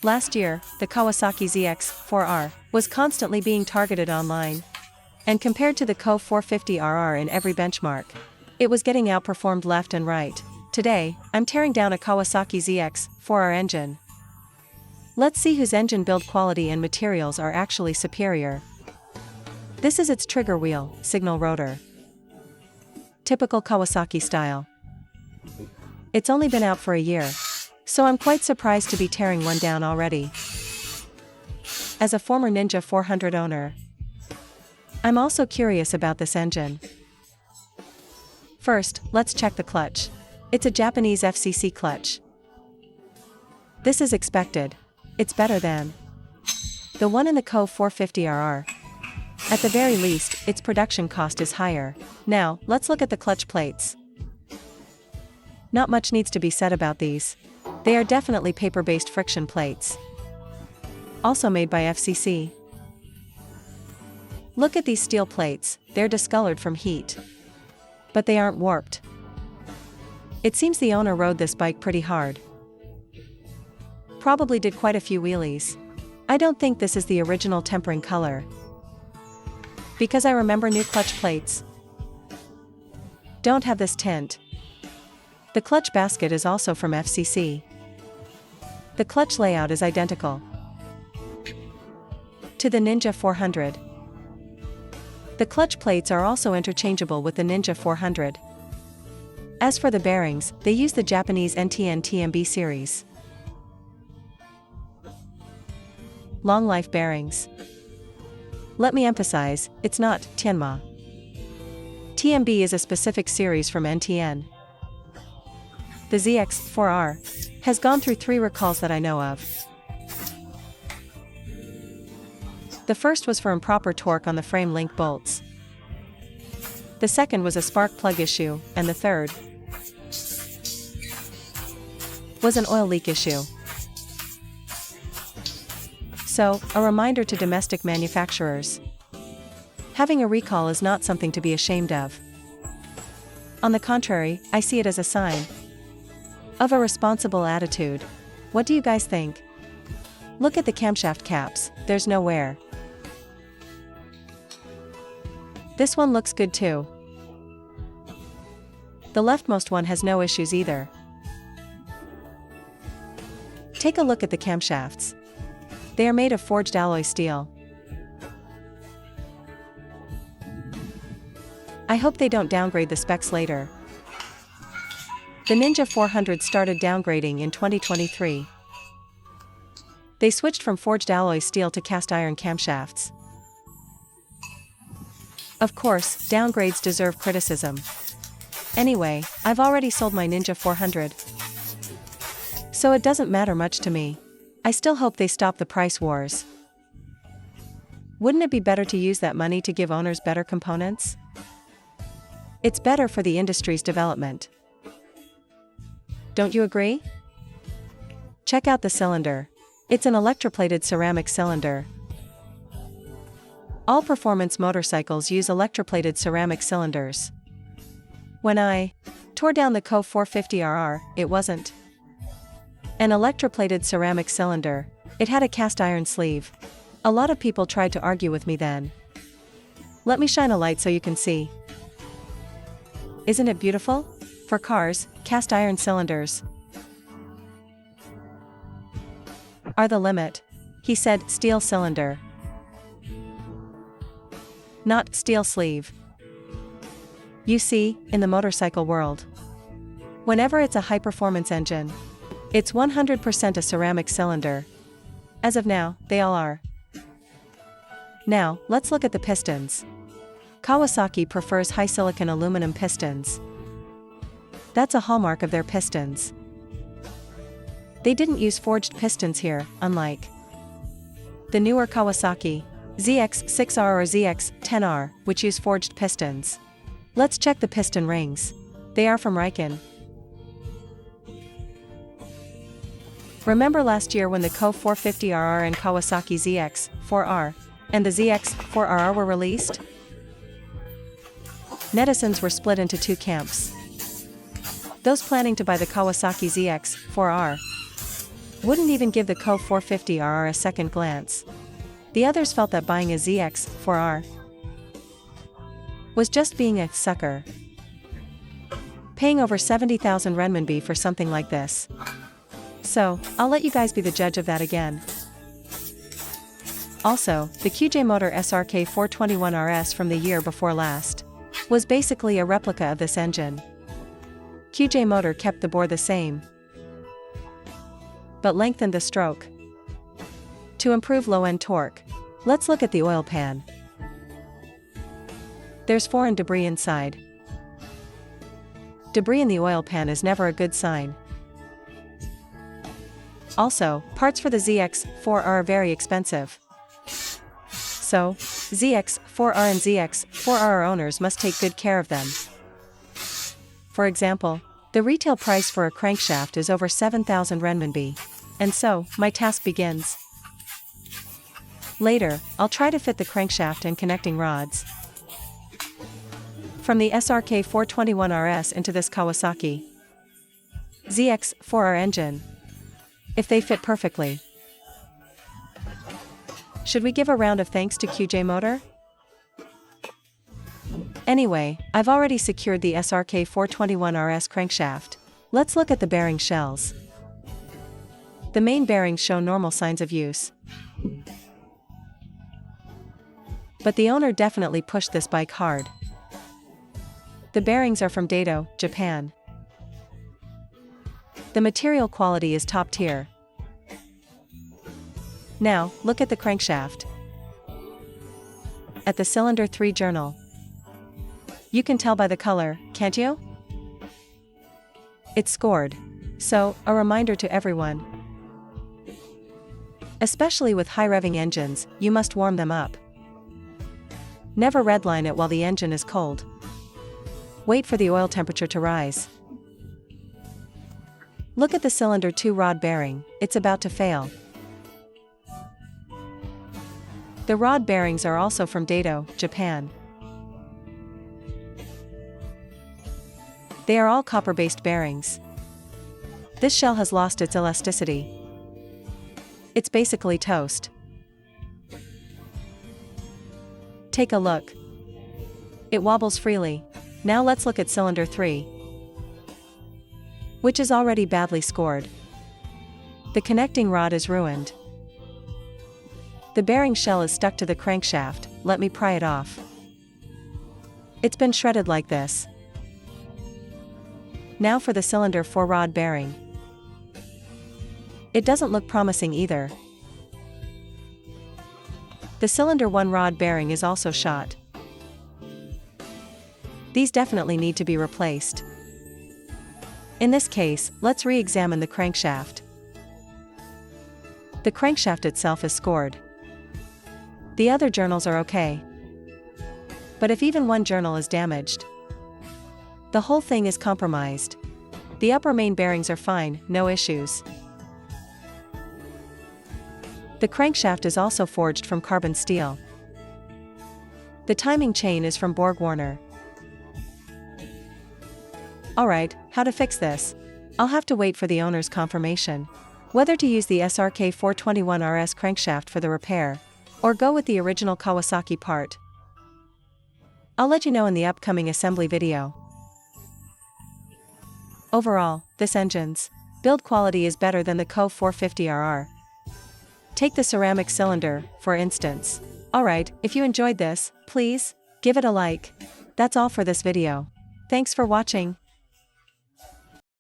Last year, the Kawasaki ZX-4R was constantly being targeted online. And compared to the Kove 450RR in every benchmark, it was getting outperformed left and right. Today, I'm tearing down a Kawasaki ZX-4R engine. Let's see whose engine build quality and materials are actually superior. This is its trigger wheel, signal rotor. Typical Kawasaki style. It's only been out for a year, so I'm quite surprised to be tearing one down already. As a former Ninja 400 owner, I'm also curious about this engine. First, let's check the clutch. It's a Japanese FCC clutch. This is expected. It's better than the one in the Kove 450RR. At the very least, its production cost is higher. Now, let's look at the clutch plates. Not much needs to be said about these. They are definitely paper-based friction plates. Also made by FCC. Look at these steel plates, they're discolored from heat. But they aren't warped. It seems the owner rode this bike pretty hard. Probably did quite a few wheelies. I don't think this is the original tempering color, because I remember new clutch plates don't have this tint. The clutch basket is also from FCC. The clutch layout is identical to the Ninja 400. The clutch plates are also interchangeable with the Ninja 400. As for the bearings, they use the Japanese NTN TMB series. Long life bearings. Let me emphasize, it's not Tianma. TMB is a specific series from NTN. The ZX-4R has gone through 3 recalls that I know of. The first was for improper torque on the frame link bolts. The second was a spark plug issue, and the third was an oil leak issue. So, a reminder to domestic manufacturers. Having a recall is not something to be ashamed of. On the contrary, I see it as a sign of a responsible attitude. What do you guys think? Look at the camshaft caps, there's no wear. This one looks good too. The leftmost one has no issues either. Take a look at the camshafts. They are made of forged alloy steel. I hope they don't downgrade the specs later. The Ninja 400 started downgrading in 2023. They switched from forged alloy steel to cast iron camshafts. Of course, downgrades deserve criticism. Anyway, I've already sold my Ninja 400. So it doesn't matter much to me. I still hope they stop the price wars. Wouldn't it be better to use that money to give owners better components? It's better for the industry's development. Don't you agree? Check out the cylinder. It's an electroplated ceramic cylinder. All performance motorcycles use electroplated ceramic cylinders. When I tore down the Kove 450RR, it wasn't an electroplated ceramic cylinder. It had a cast iron sleeve. A lot of people tried to argue with me then. Let me shine a light so you can see. Isn't it beautiful? For cars, cast iron cylinders are the limit. He said steel cylinder, not steel sleeve. You see, in the motorcycle world, whenever it's a high-performance engine, it's 100% a ceramic cylinder. As of now, they all are. Now, let's look at the pistons. Kawasaki prefers high-silicon aluminum pistons. That's a hallmark of their pistons. They didn't use forged pistons here, unlike the newer Kawasaki ZX-6R or ZX-10R, which use forged pistons. Let's check the piston rings. They are from Riken. Remember last year when the Kove 450RR and Kawasaki ZX-4R and the ZX-4RR were released? Netizens were split into 2 camps. Those planning to buy the Kawasaki ZX-4R wouldn't even give the Kove 450RR a second glance. The others felt that buying a ZX-4R was just being a sucker. Paying over 70,000 renminbi for something like this. So, I'll let you guys be the judge of that again. Also, the QJMotor SRK 421 RS from the year before last was basically a replica of this engine. QJMotor kept the bore the same, but lengthened the stroke. To improve low-end torque, let's look at the oil pan. There's foreign debris inside. Debris in the oil pan is never a good sign. Also, parts for the ZX-4R are very expensive. So, ZX-4R and ZX-4R owners must take good care of them. For example, the retail price for a crankshaft is over 7,000 renminbi. And so, my task begins. Later, I'll try to fit the crankshaft and connecting rods from the SRK 421 RS into this Kawasaki ZX-4R engine, if they fit perfectly. Should we give a round of thanks to QJMotor? Anyway, I've already secured the SRK 421 RS crankshaft. Let's look at the bearing shells. The main bearings show normal signs of use. But the owner definitely pushed this bike hard. The bearings are from Dado, Japan. The material quality is top tier. Now, look at the crankshaft. At the cylinder 3 journal. You can tell by the color, can't you? It's scored. So, a reminder to everyone. Especially with high revving engines, you must warm them up. Never redline it while the engine is cold. Wait for the oil temperature to rise. Look at the cylinder 2 rod bearing, it's about to fail. The rod bearings are also from Dado, Japan. They are all copper-based bearings. This shell has lost its elasticity. It's basically toast. Take a look. It wobbles freely. Now let's look at cylinder 3, which is already badly scored. The connecting rod is ruined. The bearing shell is stuck to the crankshaft, let me pry it off. It's been shredded like this. Now for the cylinder 4 rod bearing. It doesn't look promising either. The cylinder 1 rod bearing is also shot. These definitely need to be replaced. In this case, let's re-examine the crankshaft. The crankshaft itself is scored. The other journals are okay. But if even one journal is damaged, the whole thing is compromised. The upper main bearings are fine, no issues. The crankshaft is also forged from carbon steel. The timing chain is from Borg-Warner. Alright, how to fix this? I'll have to wait for the owner's confirmation. Whether to use the SRK 421 RS crankshaft for the repair, or go with the original Kawasaki part. I'll let you know in the upcoming assembly video. Overall, this engine's build quality is better than the Kove 450RR. Take the ceramic cylinder, for instance. Alright, if you enjoyed this, please give it a like. That's all for this video. Thanks for watching.